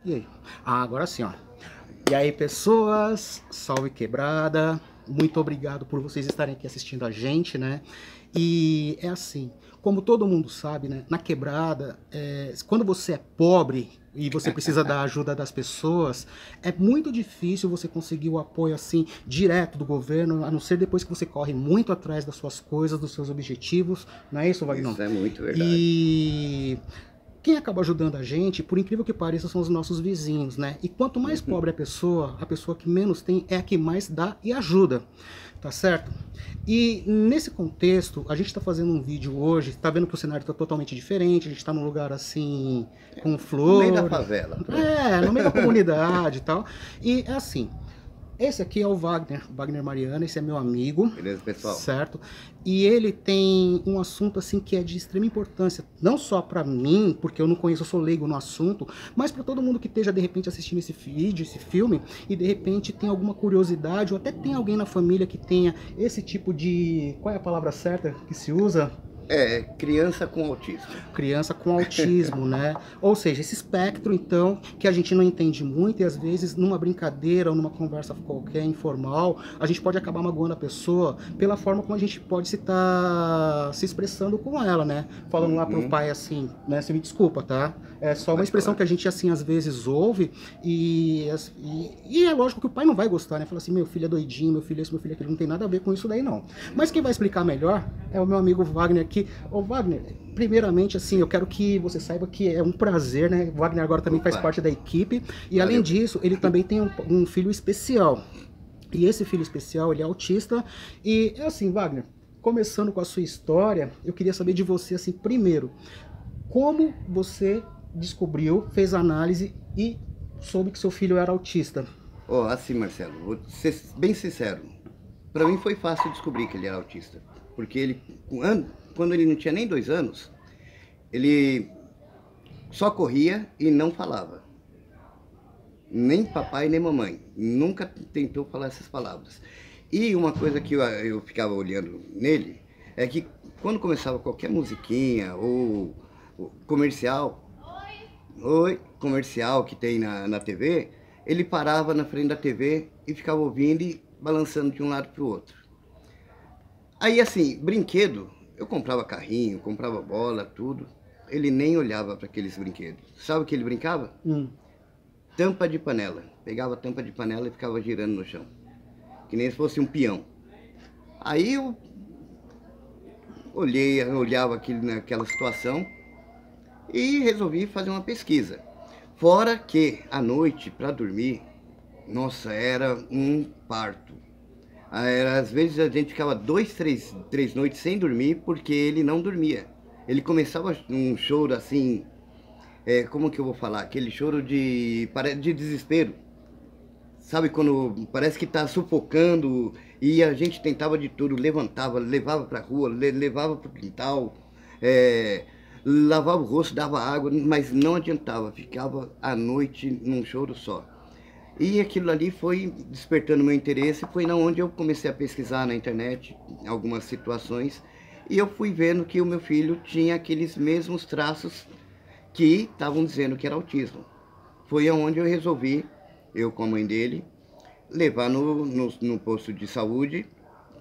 E aí? Ah, agora sim, ó. E aí, pessoas, salve quebrada. Muito obrigado por vocês estarem aqui assistindo a gente, né? E é assim, como todo mundo sabe, né? Na quebrada, quando você é pobre e você precisa da ajuda das pessoas, é muito difícil você conseguir o apoio assim direto do governo, a não ser depois que você corre muito atrás das suas coisas, dos seus objetivos, não é isso, Wagner? Isso é muito verdade. E quem acaba ajudando a gente, por incrível que pareça, são os nossos vizinhos, né? E quanto mais Uhum. pobre a pessoa que menos tem é a que mais dá e ajuda, tá certo? E nesse contexto, a gente tá fazendo um vídeo hoje, tá vendo que o cenário tá totalmente diferente, a gente tá num lugar assim, com No meio da flor, favela, pronto. no meio da comunidade e tal. E é assim, esse aqui é o Wagner Mariano, esse é meu amigo, Beleza, pessoal? certo? E ele tem um assunto assim que é de extrema importância, não só para mim, porque eu não conheço, eu sou leigo no assunto, mas para todo mundo que esteja de repente assistindo esse vídeo, esse filme, e de repente tem alguma curiosidade, ou até tem alguém na família que tenha esse tipo de... Qual é a palavra certa que se usa? É, criança com autismo. Criança com autismo, né? Ou seja, esse espectro, então, que a gente não entende muito e às vezes numa brincadeira ou numa conversa qualquer informal, a gente pode acabar magoando a pessoa pela forma como a gente pode se expressando com ela, né? Falando lá pro Uhum. pai assim, né? Você me desculpa, tá? É só uma Pode expressão falar. que a gente assim às vezes ouve e é lógico que o pai não vai gostar, né? Fala assim, meu filho é doidinho, meu filho é isso, meu filho é aquilo, não tem nada a ver com isso daí não. Mas quem vai explicar melhor é o meu amigo Wagner aqui. Ô Wagner, primeiramente assim, eu quero que você saiba que é um prazer, né? O Wagner agora também faz Opa, parte da equipe e além valeu. disso, ele também tem um filho especial. E esse filho especial, ele é autista e é assim, Wagner, começando com a sua história, eu queria saber de você assim, primeiro, como você descobriu, fez análise e soube que seu filho era autista? Ó, assim, Marcelo, vou ser bem sincero. Pra mim foi fácil descobrir que ele era autista. Porque ele, quando ele não tinha nem 2 anos, ele só corria e não falava. Nem papai, nem mamãe. Nunca tentou falar essas palavras. E uma coisa que eu ficava olhando nele é que quando começava qualquer musiquinha ou comercial que tem na TV, ele parava na frente da TV e ficava ouvindo e balançando de um lado para o outro. Aí assim, brinquedo, eu comprava carrinho, comprava bola, tudo. Ele nem olhava para aqueles brinquedos. Sabe o que ele brincava? Hum. Tampa de panela. Pegava a tampa de panela e ficava girando no chão. Que nem se fosse um peão. Aí eu olhava naquela situação e resolvi fazer uma pesquisa. Fora que à noite, para dormir, nossa, era um parto. Às vezes a gente ficava 2, 3 noites sem dormir porque ele não dormia. Ele começava um choro assim, como que eu vou falar? Aquele choro de desespero. Sabe quando parece que está sufocando e a gente tentava de tudo, levantava, levava para a rua, levava para o quintal, é, lavava o rosto, dava água, mas não adiantava, ficava a noite num choro só. E aquilo ali foi despertando meu interesse, foi na onde eu comecei a pesquisar na internet algumas situações e eu fui vendo que o meu filho tinha aqueles mesmos traços que estavam dizendo que era autismo. Foi aonde eu resolvi, eu com a mãe dele, levar no posto de saúde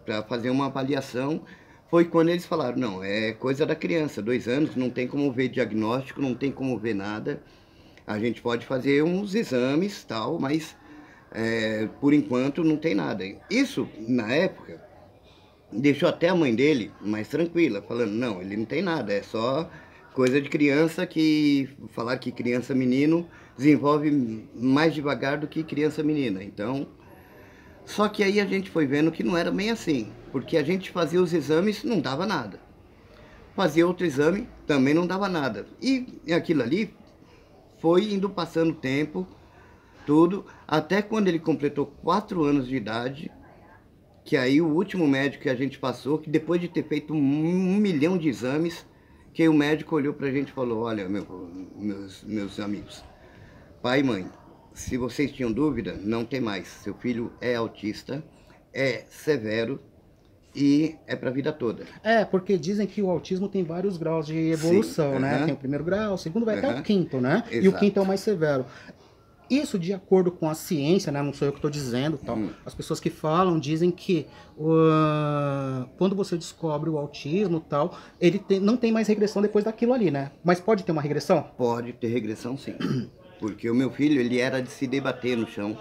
para fazer uma avaliação. Foi quando eles falaram, não, é coisa da criança, 2 anos, não tem como ver diagnóstico, não tem como ver nada. A gente pode fazer uns exames tal, mas por enquanto não tem nada. Isso, na época, deixou até a mãe dele mais tranquila, falando, não, ele não tem nada, é só coisa de criança, que falar que criança menino desenvolve mais devagar do que criança menina. Então, só que aí a gente foi vendo que não era bem assim, porque a gente fazia os exames, não dava nada. Fazia outro exame, também não dava nada. E aquilo ali foi indo passando o tempo, tudo, até quando ele completou 4 anos de idade, que aí o último médico que a gente passou, que depois de ter feito 1 milhão de exames, que o médico olhou pra gente e falou, olha, meus amigos, pai e mãe, se vocês tinham dúvida, não tem mais. Seu filho é autista, é severo e é para a vida toda. É, porque dizem que o autismo tem vários graus de Sim, evolução, né? Tem o primeiro grau, o segundo vai até o quinto, né? E o quinto é o exato. mais severo. Isso de acordo com a ciência, né? Não sou eu que estou dizendo, tal. As pessoas que falam dizem que quando você descobre o autismo, tal, não tem mais regressão depois daquilo ali, né? Mas pode ter uma regressão? Pode ter regressão, sim. Porque o meu filho, ele era de se debater no chão.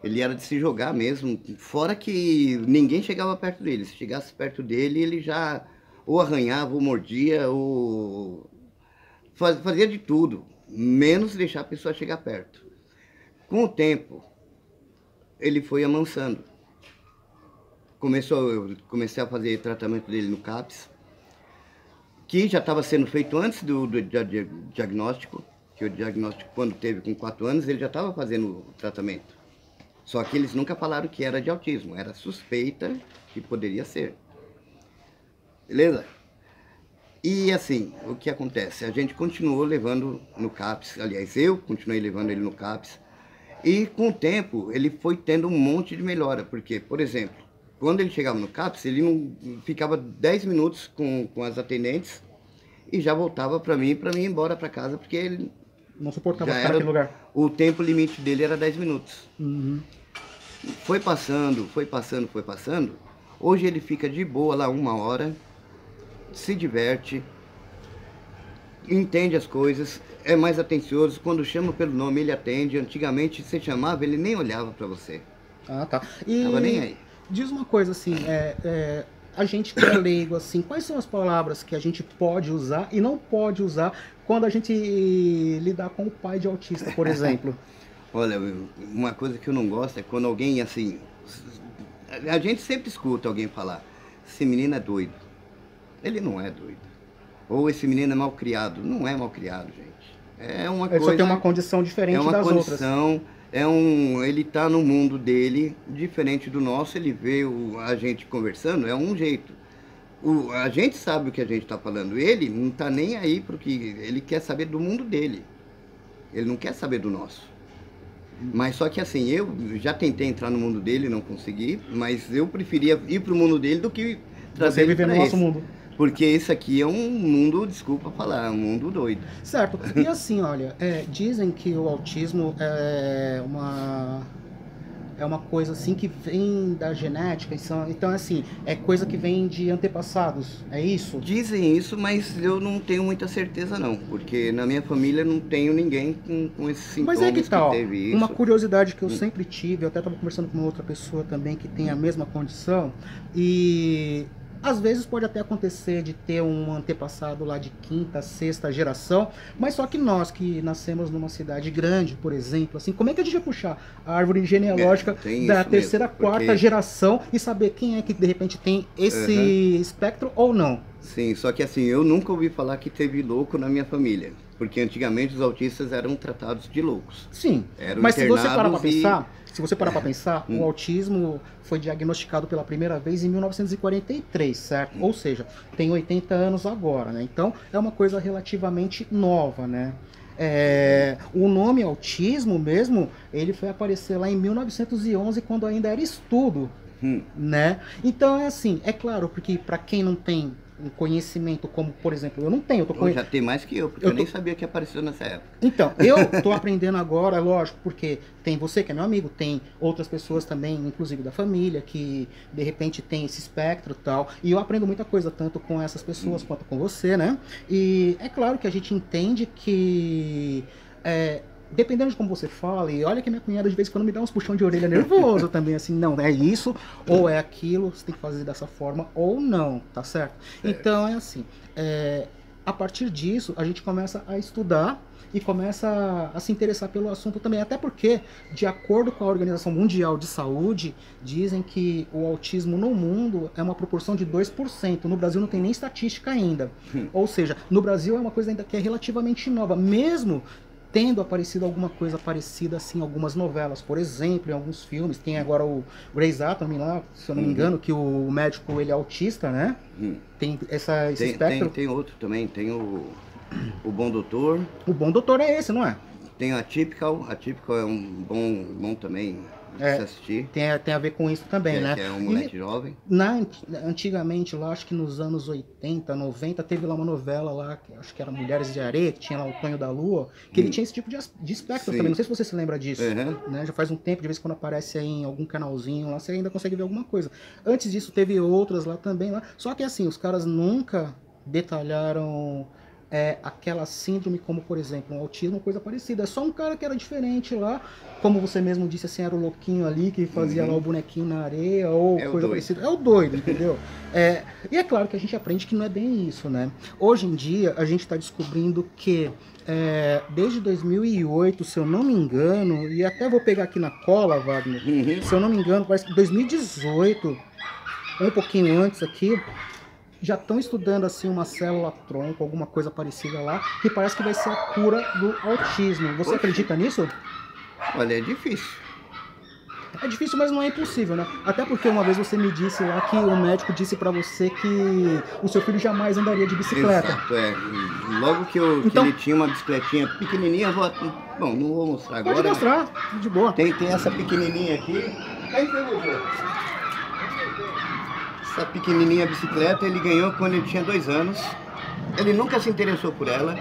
Ele era de se jogar mesmo. Fora que ninguém chegava perto dele. Se chegasse perto dele, ele já ou arranhava, ou mordia, ou fazia de tudo, menos deixar a pessoa chegar perto. Com o tempo, ele foi amansando. Eu comecei a fazer tratamento dele no CAPS, que já estava sendo feito antes do diagnóstico, que o diagnóstico, quando teve com 4 anos, ele já estava fazendo o tratamento. Só que eles nunca falaram que era de autismo, era suspeita que poderia ser. Beleza? E assim, o que acontece? A gente continuou levando no CAPS, aliás, eu continuei levando ele no CAPS, e com o tempo ele foi tendo um monte de melhora, porque, por exemplo, quando ele chegava no CAPS, ele não ficava 10 minutos com as atendentes e já voltava para mim ir embora para casa, porque ele não suportava ficar naquele lugar. O tempo limite dele era 10 minutos. Uhum. Foi passando. Hoje ele fica de boa lá 1 hora, se diverte, entende as coisas, é mais atencioso. Quando chama pelo nome, ele atende. Antigamente, você chamava, ele nem olhava para você. Ah, tá. E tava nem aí. Diz uma coisa assim, a gente que é leigo, assim, quais são as palavras que a gente pode usar e não pode usar quando a gente lidar com o pai de autista, por exemplo? Olha, uma coisa que eu não gosto é quando alguém, assim... A gente sempre escuta alguém falar, esse menino é doido. Ele não é doido. Ou esse menino é mal criado. Não é mal criado, gente. É uma coisa... Ele só tem uma condição diferente das outras. Ele está no mundo dele, diferente do nosso. Ele vê a gente conversando, é um jeito. A gente sabe o que a gente está falando. Ele não está nem aí porque ele quer saber do mundo dele. Ele não quer saber do nosso. Mas só que assim, eu já tentei entrar no mundo dele, não consegui, mas eu preferia ir para o mundo dele do que trazer ele viver no nosso mundo. Porque esse aqui é um mundo, desculpa falar, é um mundo doido. Certo. E assim, olha, dizem que o autismo é uma coisa assim que vem da genética, então assim, é coisa que vem de antepassados, é isso? Dizem isso, mas eu não tenho muita certeza não, porque na minha família não tenho ninguém com esses sintomas. Mas é que tal, teve isso. Uma curiosidade que eu sempre tive, eu até estava conversando com uma outra pessoa também que tem a mesma condição, e às vezes pode até acontecer de ter um antepassado lá de 5ª, 6ª geração, mas só que nós que nascemos numa cidade grande, por exemplo, assim, como é que a gente vai puxar a árvore genealógica da 3ª, 4ª geração e saber quem é que de repente tem esse espectro ou não? Sim, só que assim, eu nunca ouvi falar que teve louco na minha família, porque antigamente os autistas eram tratados de loucos. Sim, mas se você parar para pensar, o autismo foi diagnosticado pela primeira vez em 1943, certo? Ou seja, tem 80 anos agora, né? Então, é uma coisa relativamente nova, né? O nome autismo mesmo, ele foi aparecer lá em 1911, quando ainda era estudo, né? Então, é assim, é claro, porque para quem não tem um conhecimento como, por exemplo, eu não tenho. Já tem mais que eu, porque eu nem sabia que apareceu nessa época. Então, eu tô aprendendo agora, lógico, porque tem você que é meu amigo, tem outras pessoas também, inclusive da família, que de repente tem esse espectro e tal, e eu aprendo muita coisa, tanto com essas pessoas quanto com você, né? E é claro que a gente entende que... dependendo de como você fala, e olha que minha cunhada de vez em quando me dá uns puxão de orelha nervoso também, assim, não, é isso, ou é aquilo, você tem que fazer dessa forma, ou não, tá certo? Então, é assim, a partir disso, a gente começa a estudar e começa a se interessar pelo assunto também, até porque, de acordo com a Organização Mundial de Saúde, dizem que o autismo no mundo é uma proporção de 2%, no Brasil não tem nem estatística ainda, ou seja, no Brasil é uma coisa ainda que é relativamente nova, mesmo tendo aparecido alguma coisa parecida assim em algumas novelas, por exemplo, em alguns filmes. Tem agora o Grey's Anatomy lá, se eu não me engano, que o médico ele é autista, né? Tem esse espectro. Tem outro também, tem o Bom Doutor. O Bom Doutor é esse, não é? Tem a Atypical é um bom também. se assistir. Tem a ver com isso também, né? Que é um moleque jovem. Antigamente, lá, acho que nos anos 80, 90, teve lá uma novela lá, que acho que era Mulheres de Areia, que tinha lá o Tonho da Lua, que ele tinha esse tipo de espectro também. Não sei se você se lembra disso. Né? Já faz um tempo, de vez em quando aparece aí em algum canalzinho lá, você ainda consegue ver alguma coisa. Antes disso, teve outras lá também, lá. Só que assim, os caras nunca detalharam aquela síndrome como, por exemplo, um autismo, coisa parecida. É só um cara que era diferente lá, como você mesmo disse, assim, era o louquinho ali que fazia lá o bonequinho na areia ou coisa parecida. É o doido, entendeu? E é claro que a gente aprende que não é bem isso, né? Hoje em dia, a gente está descobrindo que desde 2008, se eu não me engano, e até vou pegar aqui na cola, Wagner, se eu não me engano, parece que 2018, um pouquinho antes aqui, já estão estudando assim uma célula-tronco, alguma coisa parecida lá, que parece que vai ser a cura do autismo. Você acredita nisso? Olha, é difícil. É difícil, mas não é impossível, né? Até porque uma vez você me disse lá que o médico disse pra você que o seu filho jamais andaria de bicicleta. Exato, Logo que ele tinha uma bicicletinha pequenininha, bom, não vou mostrar agora. Pode mostrar, de boa. Tem essa pequenininha aqui. Essa pequenininha bicicleta ele ganhou quando ele tinha 2 anos. Ele nunca se interessou por ela.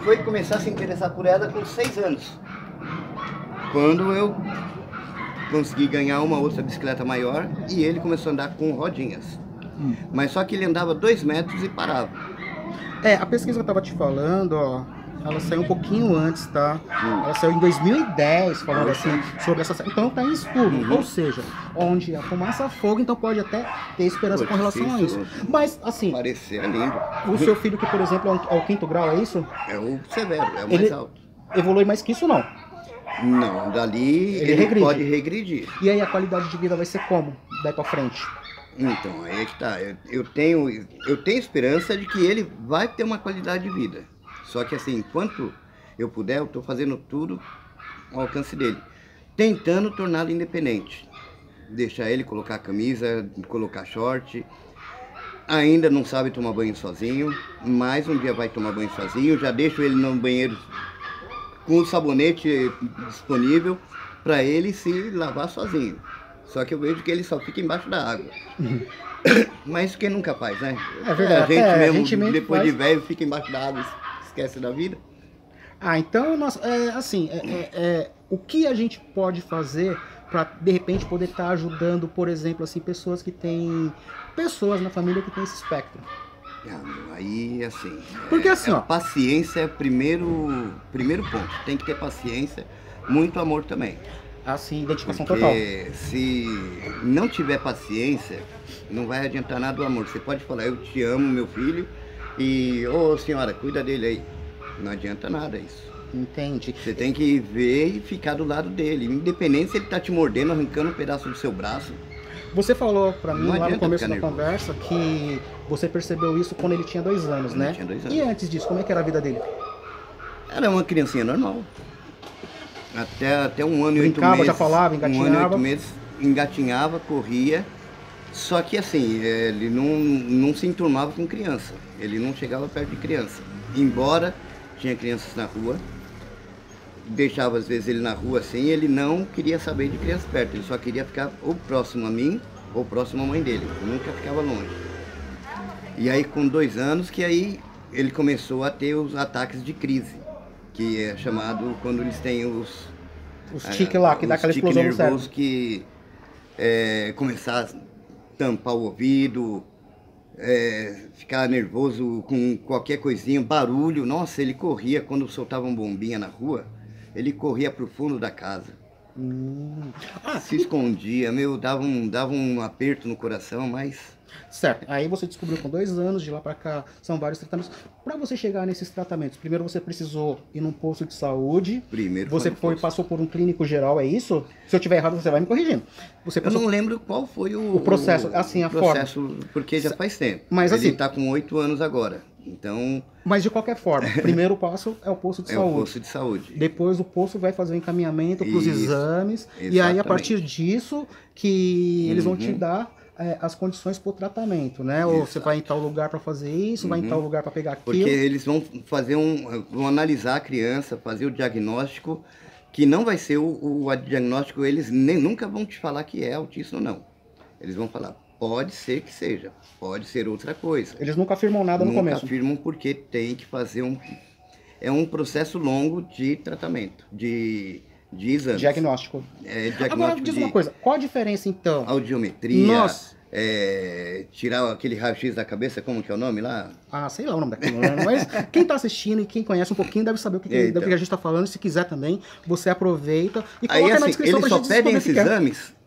Foi começar a se interessar por ela com 6 anos. Quando eu consegui ganhar uma outra bicicleta maior e ele começou a andar com rodinhas. Mas só que ele andava 2 metros e parava. A pesquisa que eu tava te falando, ó, ela saiu um pouquinho antes, tá? Ela saiu em 2010, falando assim, sobre essa... Então tá em estudo, ou seja, onde a fumaça fogo, então pode até ter esperança com relação a isso. Mas, assim... Parecer lindo. O seu filho, que por exemplo é o 5º grau, é isso? É o severo, é o mais alto. Evolui mais que isso, não? Não, dali ele pode regredir. E aí a qualidade de vida vai ser como, daí pra frente? Então, aí é que tá. Eu tenho esperança de que ele vai ter uma qualidade de vida. Só que assim, enquanto eu puder, eu tô fazendo tudo ao alcance dele. Tentando torná-lo independente. Deixar ele colocar camisa, colocar short. Ainda não sabe tomar banho sozinho, mas um dia vai tomar banho sozinho. Já deixo ele no banheiro com o sabonete disponível para ele se lavar sozinho. Só que eu vejo que ele só fica embaixo da água. Mas quem nunca faz, né? É verdade. A gente mesmo, depois de velho, fica embaixo da água, esquece da vida. Então, o que a gente pode fazer para de repente poder estar ajudando, por exemplo, assim, pessoas na família que tem esse espectro? Aí, assim, porque assim, ó, paciência é o primeiro ponto. Tem que ter paciência, muito amor também. Assim, dedicação total. Porque se não tiver paciência, não vai adiantar nada o amor. Você pode falar, eu te amo, meu filho, e, senhora, cuida dele aí. Não adianta nada isso. Entendi. Você tem que ver e ficar do lado dele. Independente se ele tá te mordendo, arrancando um pedaço do seu braço. Você falou pra mim lá no começo da conversa que você percebeu isso quando ele tinha 2 anos, né? Tinha 2 anos. E antes disso, como é que era a vida dele? Era uma criancinha normal. Até 1 ano e 8 meses. Brincava, já falava, engatinhava? 1 ano e 8 meses, engatinhava, corria. Só que assim, ele não se enturmava com criança. Ele não chegava perto de criança. Embora tinha crianças na rua, deixava às vezes ele na rua assim, ele não queria saber de criança perto. Ele só queria ficar ou próximo a mim ou próximo à mãe dele. Nunca ficava longe. E aí com 2 anos que aí ele começou a ter os ataques de crise. Que é chamado quando eles têm os tiques lá, que dá aquela explosão no cérebro. Que começar a tampar o ouvido, ficar nervoso com qualquer coisinha, barulho. Nossa, ele corria quando soltava uma bombinha na rua, ele corria pro fundo da casa. Se escondia, dava um aperto no coração, mas... Certo, aí você descobriu com 2 anos, de lá pra cá são vários tratamentos. Para você chegar nesses tratamentos, primeiro você precisou ir num posto de saúde. Primeiro você passou por um clínico geral, é isso? Se eu tiver errado, você vai me corrigindo. Eu não lembro qual foi o processo, assim, a forma. Porque já faz tempo. Mas ele assim, está com 8 anos agora, então... Mas de qualquer forma, o primeiro passo é o posto de saúde. É o posto de saúde. Depois o posto vai fazer o encaminhamento para os exames. Exatamente. E aí, a partir disso, que eles vão te dar as condições para o tratamento, né? Ou você vai em tal lugar para fazer isso, vai em tal lugar para pegar aquilo. Porque eles vão fazer vão analisar a criança, fazer o diagnóstico que não vai ser o diagnóstico, eles nunca vão te falar que é autismo, não. Eles vão falar, pode ser que seja, pode ser outra coisa. Eles nunca afirmam nada no começo. Nunca afirmam porque tem que fazer é um processo longo de tratamento, de exames. Diagnóstico. Diagnóstico. Agora, diz uma coisa, qual a diferença então? Audiometria, tirar aquele raio-x da cabeça, como que é o nome lá? Ah, sei lá o nome daquilo, né? Mas quem tá assistindo e quem conhece um pouquinho deve saber do que a gente tá falando. Se quiser também, você aproveita e coloca aí, na assim, descrição eles pra só gente pedem descobrir esses o que é. exames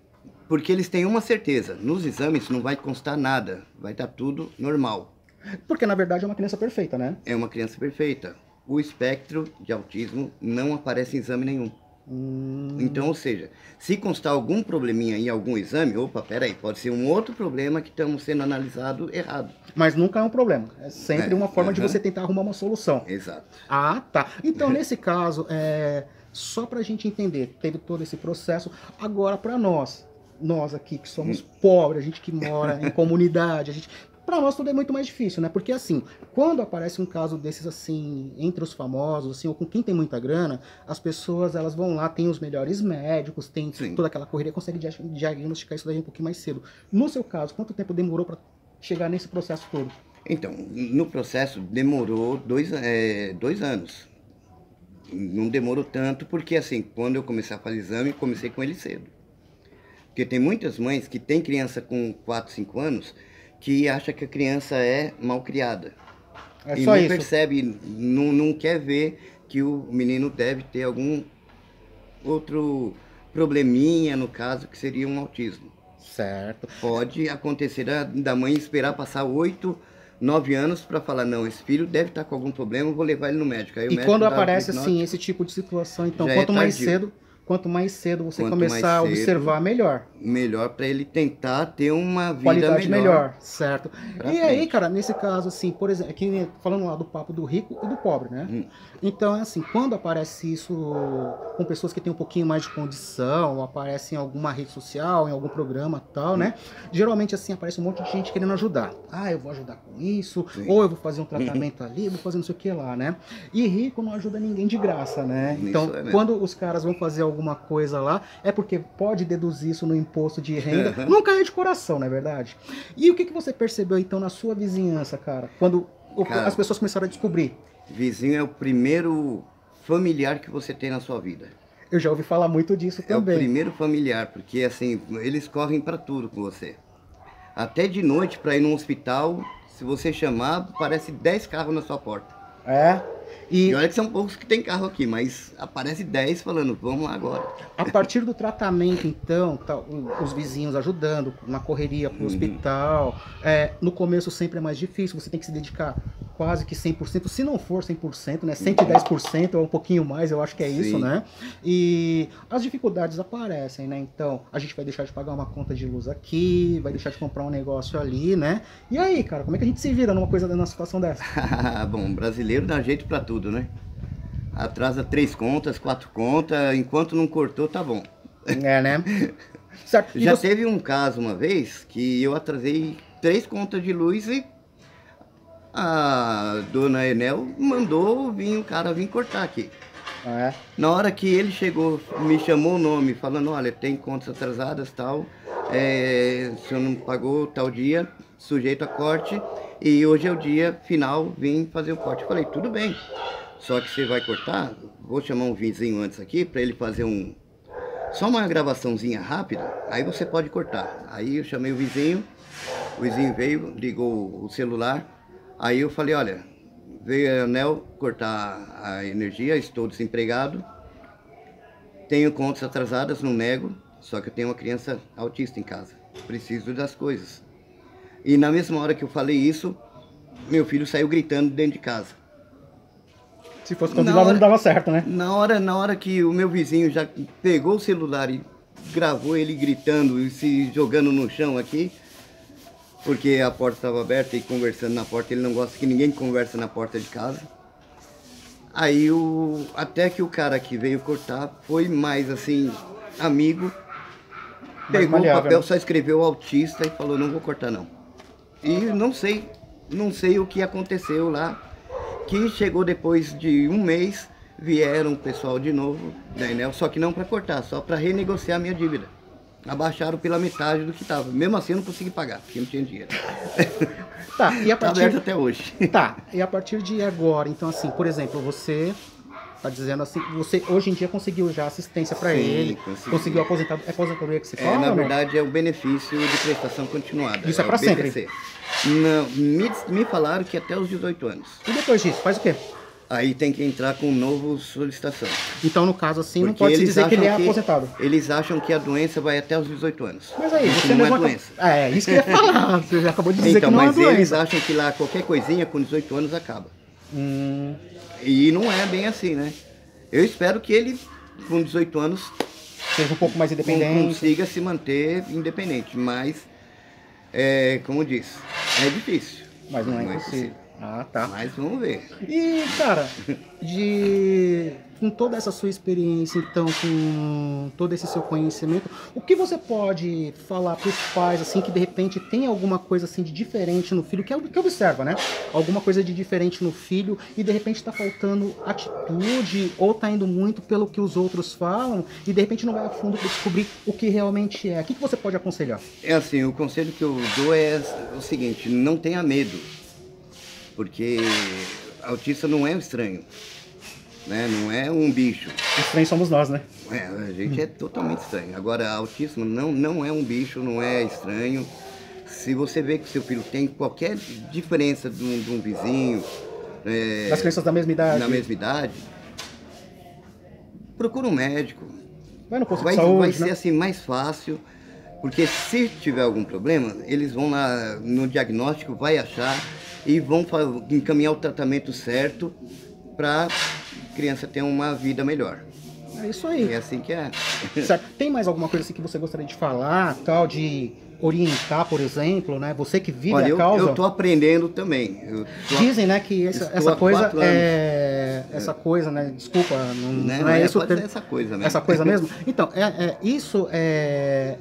porque eles têm uma certeza. Nos exames não vai constar nada, vai estar tudo normal. Porque na verdade é uma criança perfeita, né? É uma criança perfeita. O espectro de autismo não aparece em exame nenhum. Então, ou seja, se constar algum probleminha em algum exame, opa, peraí, pode ser um outro problema que estamos sendo analisado errado. Mas nunca é um problema. É sempre uma forma de você tentar arrumar uma solução. Exato. Ah, tá. Então, nesse caso, só pra gente entender, teve todo esse processo. Agora, pra nós aqui que somos pobres, a gente que mora em comunidade, para nós tudo é muito mais difícil, né? Porque assim, quando aparece um caso desses assim, entre os famosos, assim, ou com quem tem muita grana, as pessoas elas vão lá, tem os melhores médicos, tem toda aquela correria, consegue diagnosticar isso daí um pouquinho mais cedo. No seu caso, quanto tempo demorou para chegar nesse processo todo? Então, no processo demorou 2 anos. Não demorou tanto, porque assim, quando eu comecei a fazer exame, comecei com ele cedo. Porque tem muitas mães que têm criança com 4, 5 anos que acha que a criança é mal criada. E só não isso. percebe, não quer ver que o menino deve ter algum outro probleminha, no caso, que seria um autismo. Certo. Pode acontecer da mãe esperar passar 8, 9 anos para falar, não, esse filho deve estar com algum problema, eu vou levar ele no médico. Aí o médico quando dá aparece assim esse tipo de situação, então, quanto mais cedo você começar a observar, melhor. Melhor para ele tentar ter uma vida qualidade melhor, certo? E aí, cara, nesse caso, assim, por exemplo, aqui falando lá do papo do rico e do pobre, né? Então, assim, quando aparece isso com pessoas que têm um pouquinho mais de condição, ou aparece em alguma rede social, em algum programa e tal, né? Geralmente, assim, aparece um monte de gente querendo ajudar. Ah, eu vou ajudar com isso, ou eu vou fazer um tratamento ali, vou fazer não sei o que lá, né? E rico não ajuda ninguém de graça, né? Então, quando os caras vão fazer alguma coisa lá, é porque pode deduzir isso no imposto de renda, não cai de coração, não é verdade? E o que você percebeu, então, na sua vizinhança, cara, quando as pessoas começaram a descobrir? Vizinho é o primeiro familiar que você tem na sua vida. Eu já ouvi falar muito disso também. É o primeiro familiar, porque assim, eles correm para tudo com você. Até de noite, para ir no hospital, se você chamar, aparece 10 carros na sua porta. E olha que são poucos que tem carro aqui, mas aparece 10 falando, vamos lá agora. A partir do tratamento, então, os vizinhos ajudando, na correria para o hospital, no começo sempre é mais difícil, você tem que se dedicar quase que 100%, se não for 100%, né, 110% ou um pouquinho mais, eu acho que é isso, né? E as dificuldades aparecem, né? Então, a gente vai deixar de pagar uma conta de luz aqui, vai deixar de comprar um negócio ali, né? E aí, cara, como é que a gente se vira numa situação dessa? Bom, brasileiro dá jeito para tudo, né? Atrasa 3 contas, 4 contas, enquanto não cortou, tá bom. Né? Certo. Já teve um caso uma vez que eu atrasei 3 contas de luz e a dona Enel mandou o cara vir cortar aqui. Na hora que ele chegou, me chamou o nome, falando, olha, tem contas atrasadas, tal, o senhor não pagou tal dia, sujeito a corte, e hoje é o dia final, vim fazer o corte. Eu falei, tudo bem, só que você vai cortar, vou chamar um vizinho antes aqui, para ele fazer só uma gravaçãozinha rápida, aí você pode cortar. Aí eu chamei o vizinho veio, ligou o celular, aí eu falei, olha, veio a Anel cortar a energia, estou desempregado, tenho contas atrasadas, não nego, só que eu tenho uma criança autista em casa, preciso das coisas. E na mesma hora que eu falei isso, meu filho saiu gritando dentro de casa. Se fosse convidado, não dava certo, né? Na hora que o meu vizinho já pegou o celular e gravou ele gritando e se jogando no chão aqui, porque a porta estava aberta e conversando na porta, ele não gosta que ninguém conversa na porta de casa. Aí até que o cara que veio cortar foi mais assim, amigo, pegou o papel, só escreveu autista e falou, não vou cortar não. E não sei o que aconteceu lá, que chegou depois de um mês, vieram o pessoal de novo da Enel, só que não para cortar, só para renegociar a minha dívida. Abaixaram pela metade do que estava. Mesmo assim eu não consegui pagar, porque não tinha dinheiro. Tá, e a Tá partir... aberto até hoje. Tá, e a partir de agora, então assim, por exemplo, você tá dizendo assim, você hoje em dia conseguiu já assistência para Sim, ele, consegui. conseguiu aposentadoria que você fala? Na ou não? verdade é o benefício de prestação continuada. Isso é o pra sempre? BPC. Não, me falaram que até os 18 anos. E depois disso, faz o quê? Aí tem que entrar com novo solicitação. Então, no caso assim, não Porque pode se eles dizer que ele é acham aposentado. Eles acham que a doença vai até os 18 anos. Mas aí, Isso você não mesmo é doença. É, isso que eu ia falar. Você já acabou de dizer Então, que não é mas eles doença. acham que lá qualquer coisinha com 18 anos acaba. Hum, E não é bem assim, né? Eu espero que ele, com 18 anos, seja um pouco mais independente. consiga se manter independente. Mas, como eu disse, é difícil. Mas não é impossível. Ah, tá. Mas vamos ver. E, cara, com toda essa sua experiência, então, com todo esse seu conhecimento, o que você pode falar para os pais, assim, que de repente tem alguma coisa, assim, de diferente no filho, que observa, né? Alguma coisa de diferente no filho e, de repente, está faltando atitude ou está indo muito pelo que os outros falam e, de repente, não vai a fundo para descobrir o que realmente é. O que você pode aconselhar? É assim, o conselho que eu dou é o seguinte, não tenha medo. Porque autista não é um estranho, né? Não é um bicho. Estranhos somos nós, né? A gente é totalmente estranho. Agora, autismo não é um bicho, não é estranho. Se você vê que seu filho tem qualquer diferença de um vizinho... Das crianças da mesma idade. Na mesma idade, procura um médico. Vai no posto Vai, de saúde, vai né? ser assim mais fácil, porque se tiver algum problema, eles vão lá no diagnóstico, vai achar e vão encaminhar o tratamento certo para a criança ter uma vida melhor. É isso aí. É assim que é. Certo. Tem mais alguma coisa assim que você gostaria de falar, tal, de orientar, por exemplo, né? Você que vive Olha, a causa. eu tô aprendendo também. Dizem, né, que essa coisa essa coisa, né? Desculpa, não é isso. Pode ser essa coisa, né? Essa coisa mesmo. Então, isso é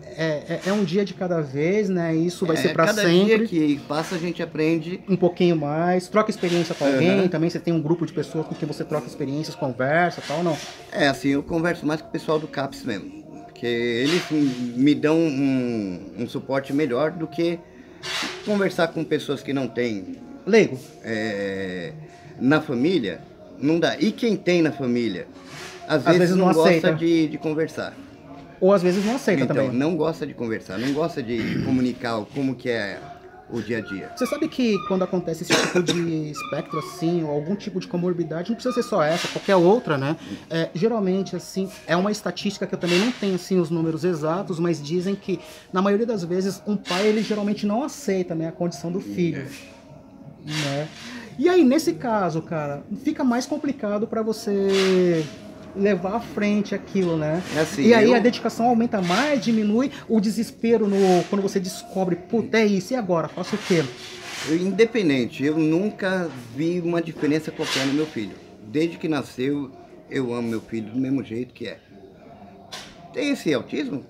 um dia de cada vez, né? Isso vai ser para sempre. Cada dia que passa a gente aprende um pouquinho mais, troca experiência com alguém. Também você tem um grupo de pessoas com quem você troca experiências, conversa, tal, não? É assim, eu converso mais com o pessoal do CAPS mesmo. Porque eles me dão um suporte melhor do que conversar com pessoas que não têm... Leigo. Na família, não dá. E quem tem na família, às vezes não gosta aceita. de conversar. Ou às vezes não aceita Então, também. não gosta de conversar, não gosta de comunicar como que é o dia a dia. Você sabe que quando acontece esse tipo de espectro, assim, ou algum tipo de comorbidade, não precisa ser só essa, qualquer outra, né? Geralmente, assim, é uma estatística que eu também não tenho, assim, os números exatos, mas dizem que, na maioria das vezes, um pai, ele geralmente não aceita, né, a condição do filho, né? E aí, nesse caso, cara, fica mais complicado para você levar à frente aquilo, né? Assim, e aí a dedicação aumenta mais, diminui o desespero quando você descobre, puta, é isso, e agora? Faço o quê? Independente, eu nunca vi uma diferença qualquer no meu filho. Desde que nasceu, eu amo meu filho do mesmo jeito que é. Tem esse autismo?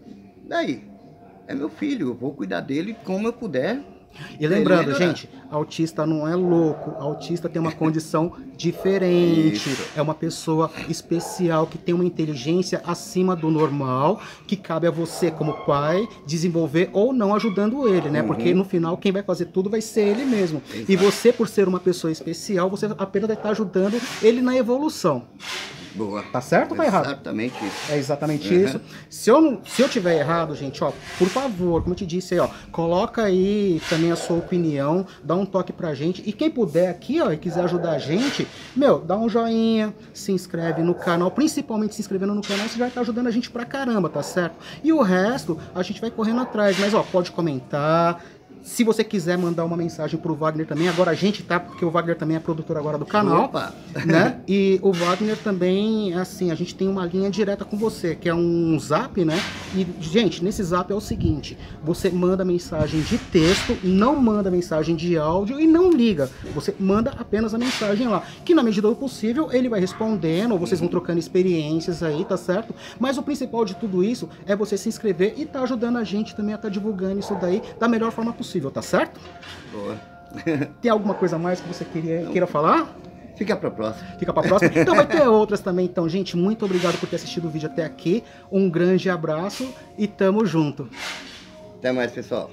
Daí, é meu filho, eu vou cuidar dele como eu puder. E lembrando, gente, autista não é louco, autista tem uma condição diferente, é uma pessoa especial que tem uma inteligência acima do normal, que cabe a você como pai desenvolver ou não ajudando ele, né? Porque no final quem vai fazer tudo vai ser ele mesmo. Exato. E você, por ser uma pessoa especial, você apenas vai estar ajudando ele na evolução. Boa. Tá certo ou tá errado? Exatamente isso. É exatamente isso. Se eu tiver errado, gente, ó, por favor, como eu te disse aí, ó, coloca aí também a sua opinião, dá um toque pra gente. E quem puder aqui, ó, e quiser ajudar a gente, dá um joinha, se inscreve no canal, principalmente se inscrevendo no canal, você vai estar ajudando a gente pra caramba, tá certo? E o resto, a gente vai correndo atrás, mas ó, pode comentar. Se você quiser mandar uma mensagem pro Wagner também, agora a gente tá, porque o Wagner também é produtor agora do canal. Opa. Né? E o Wagner também, assim, a gente tem uma linha direta com você, que é um zap, né? E, gente, nesse zap é o seguinte, você manda mensagem de texto, não manda mensagem de áudio e não liga. Você manda apenas a mensagem lá, que na medida do possível ele vai respondendo, ou vocês vão trocando experiências aí, tá certo? Mas o principal de tudo isso é você se inscrever e tá ajudando a gente também a estar divulgando isso daí da melhor forma possível, tá certo? Boa. Tem alguma coisa mais que você queira falar? Fica pra próxima. Fica pra próxima. Então vai ter outras também. Então, gente, muito obrigado por ter assistido o vídeo até aqui. Um grande abraço e tamo junto. Até mais, pessoal.